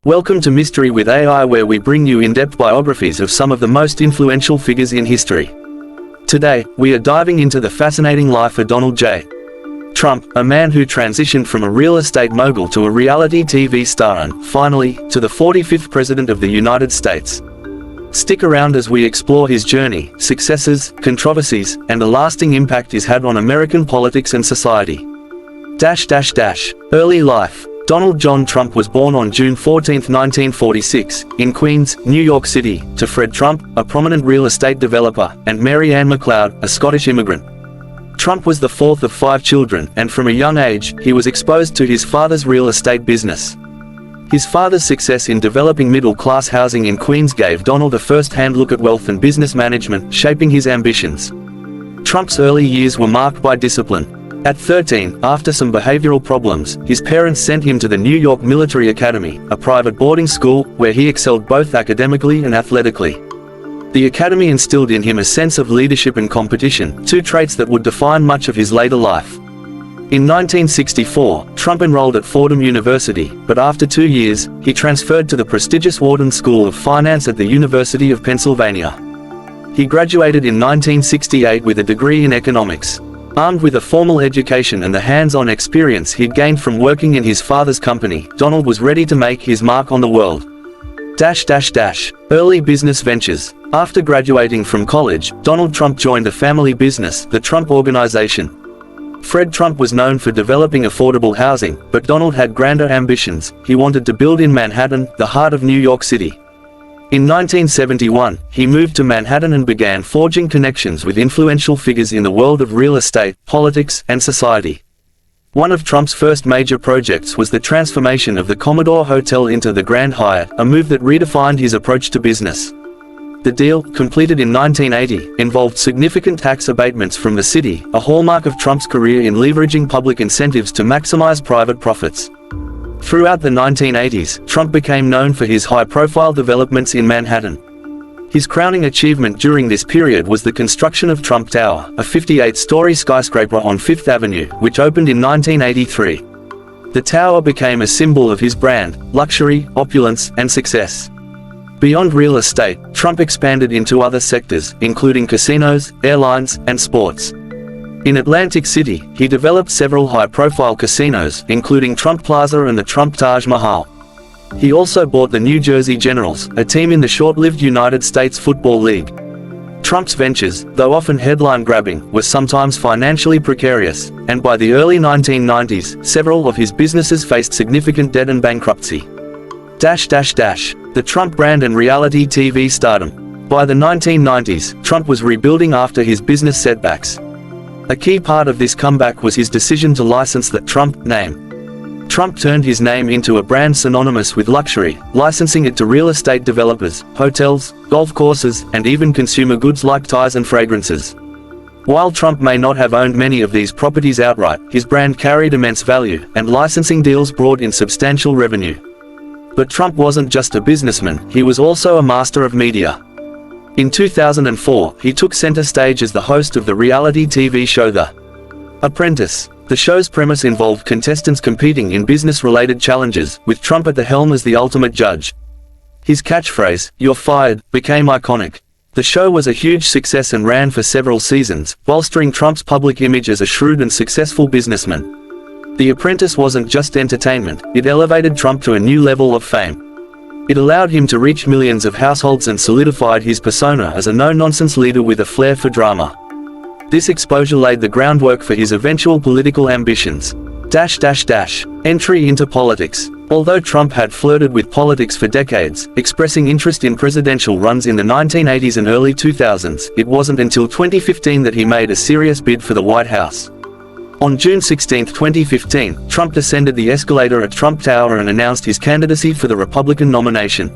Welcome to Mystery with AI, where we bring you in-depth biographies of some of the most influential figures in history. Today, we are diving into the fascinating life of Donald J. Trump, a man who transitioned from a real estate mogul to a reality TV star and, finally, to the 45th President of the United States. Stick around as we explore his journey, successes, controversies, and the lasting impact he's had on American politics and society. Early life. Donald John Trump was born on June 14, 1946, in Queens, New York City, to Fred Trump, a prominent real estate developer, and Mary Ann McLeod, a Scottish immigrant. Trump was the fourth of 5 children, and from a young age, he was exposed to his father's real estate business. His father's success in developing middle-class housing in Queens gave Donald a first-hand look at wealth and business management, shaping his ambitions. Trump's early years were marked by discipline. At 13, after some behavioral problems, his parents sent him to the New York Military Academy, a private boarding school, where he excelled both academically and athletically. The academy instilled in him a sense of leadership and competition, 2 traits that would define much of his later life. In 1964, Trump enrolled at Fordham University, but after 2 years, he transferred to the prestigious Wharton School of Finance at the University of Pennsylvania. He graduated in 1968 with a degree in economics. Armed with a formal education and the hands-on experience he'd gained from working in his father's company, Donald was ready to make his mark on the world. Early business ventures. After graduating from college, Donald Trump joined a family business, the Trump Organization. Fred Trump was known for developing affordable housing, but Donald had grander ambitions. He wanted to build in Manhattan, the heart of New York City. In 1971, he moved to Manhattan and began forging connections with influential figures in the world of real estate, politics, and society. One of Trump's first major projects was the transformation of the Commodore Hotel into the Grand Hyatt, a move that redefined his approach to business. The deal, completed in 1980, involved significant tax abatements from the city, a hallmark of Trump's career in leveraging public incentives to maximize private profits. Throughout the 1980s, Trump became known for his high-profile developments in Manhattan. His crowning achievement during this period was the construction of Trump Tower, a 58-story skyscraper on Fifth Avenue, which opened in 1983. The tower became a symbol of his brand, luxury, opulence, and success. Beyond real estate, Trump expanded into other sectors, including casinos, airlines, and sports. In Atlantic City, he developed several high-profile casinos, including Trump Plaza and the Trump Taj Mahal. He also bought the New Jersey Generals, a team in the short-lived United States Football League. Trump's ventures, though often headline-grabbing, were sometimes financially precarious, and by the early 1990s, several of his businesses faced significant debt and bankruptcy. The Trump brand and reality TV stardom. By the 1990s, Trump was rebuilding after his business setbacks. A key part of this comeback was his decision to license the Trump name. Trump turned his name into a brand synonymous with luxury, licensing it to real estate developers, hotels, golf courses, and even consumer goods like ties and fragrances. While Trump may not have owned many of these properties outright, his brand carried immense value, and licensing deals brought in substantial revenue. But Trump wasn't just a businessman, he was also a master of media. In 2004, he took center stage as the host of the reality TV show The Apprentice. The show's premise involved contestants competing in business-related challenges, with Trump at the helm as the ultimate judge. His catchphrase, "You're fired," became iconic. The show was a huge success and ran for several seasons, bolstering Trump's public image as a shrewd and successful businessman. The Apprentice wasn't just entertainment, it elevated Trump to a new level of fame. It allowed him to reach millions of households and solidified his persona as a no-nonsense leader with a flair for drama. This exposure laid the groundwork for his eventual political ambitions. Entry into politics. Although Trump had flirted with politics for decades, expressing interest in presidential runs in the 1980s and early 2000s, it wasn't until 2015 that he made a serious bid for the White House. On June 16, 2015, Trump descended the escalator at Trump Tower and announced his candidacy for the Republican nomination.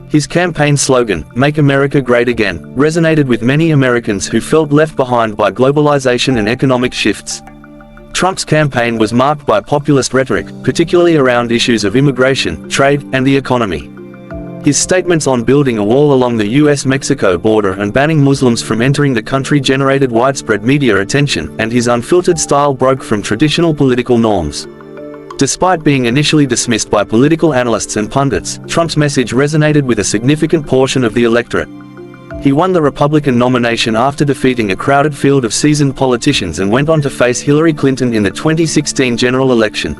His campaign slogan, "Make America Great Again," resonated with many Americans who felt left behind by globalization and economic shifts. Trump's campaign was marked by populist rhetoric, particularly around issues of immigration, trade, and the economy. His statements on building a wall along the US-Mexico border and banning Muslims from entering the country generated widespread media attention, and his unfiltered style broke from traditional political norms. Despite being initially dismissed by political analysts and pundits, Trump's message resonated with a significant portion of the electorate. He won the Republican nomination after defeating a crowded field of seasoned politicians and went on to face Hillary Clinton in the 2016 general election.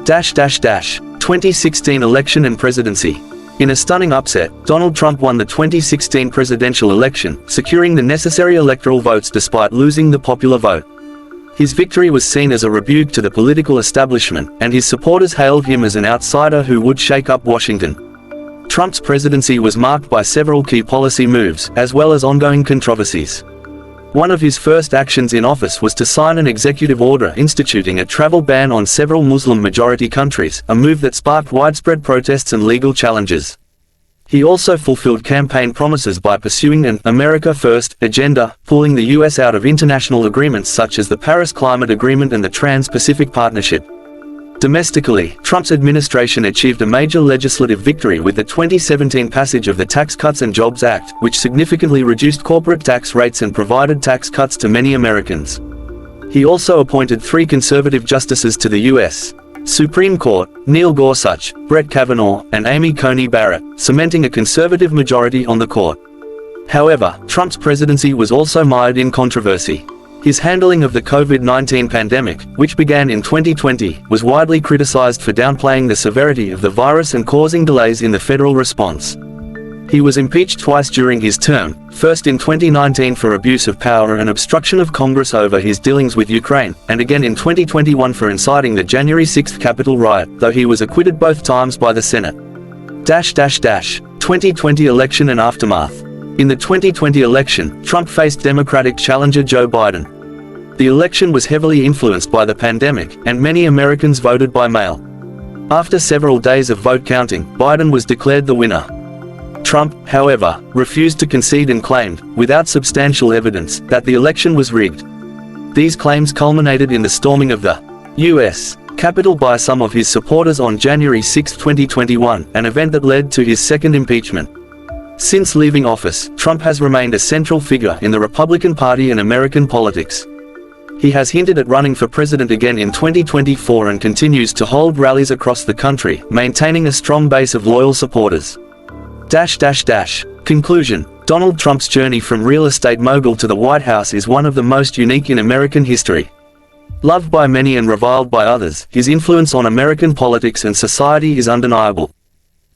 2016 election and presidency. In a stunning upset, Donald Trump won the 2016 presidential election, securing the necessary electoral votes despite losing the popular vote. His victory was seen as a rebuke to the political establishment, and his supporters hailed him as an outsider who would shake up Washington. Trump's presidency was marked by several key policy moves, as well as ongoing controversies. One of his first actions in office was to sign an executive order instituting a travel ban on several Muslim-majority countries, a move that sparked widespread protests and legal challenges. He also fulfilled campaign promises by pursuing an America First agenda, pulling the U.S. out of international agreements such as the Paris Climate Agreement and the Trans-Pacific Partnership. Domestically, Trump's administration achieved a major legislative victory with the 2017 passage of the Tax Cuts and Jobs Act, which significantly reduced corporate tax rates and provided tax cuts to many Americans. He also appointed 3 conservative justices to the U.S. Supreme Court, Neil Gorsuch, Brett Kavanaugh, and Amy Coney Barrett, cementing a conservative majority on the court. However, Trump's presidency was also mired in controversy. His handling of the COVID-19 pandemic, which began in 2020, was widely criticized for downplaying the severity of the virus and causing delays in the federal response. He was impeached twice during his term, first in 2019 for abuse of power and obstruction of Congress over his dealings with Ukraine, and again in 2021 for inciting the January 6 Capitol riot, though he was acquitted both times by the Senate. 2020 election and aftermath. In the 2020 election, Trump faced Democratic challenger Joe Biden. The election was heavily influenced by the pandemic, and many Americans voted by mail. After several days of vote counting, Biden was declared the winner. Trump, however, refused to concede and claimed, without substantial evidence, that the election was rigged. These claims culminated in the storming of the U.S. Capitol by some of his supporters on January 6, 2021, an event that led to his second impeachment. Since leaving office, Trump has remained a central figure in the Republican Party and American politics. He has hinted at running for president again in 2024 and continues to hold rallies across the country, maintaining a strong base of loyal supporters. Conclusion. Donald Trump's journey from real estate mogul to the White House is one of the most unique in American history. Loved by many and reviled by others, his influence on American politics and society is undeniable.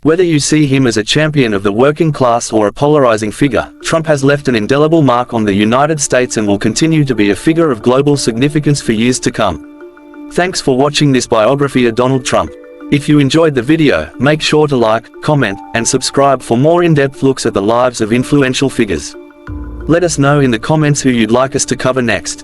Whether you see him as a champion of the working class or a polarizing figure, Trump has left an indelible mark on the United States and will continue to be a figure of global significance for years to come. Thanks for watching this biography of Donald Trump. If you enjoyed the video, make sure to like, comment, and subscribe for more in-depth looks at the lives of influential figures. Let us know in the comments who you'd like us to cover next.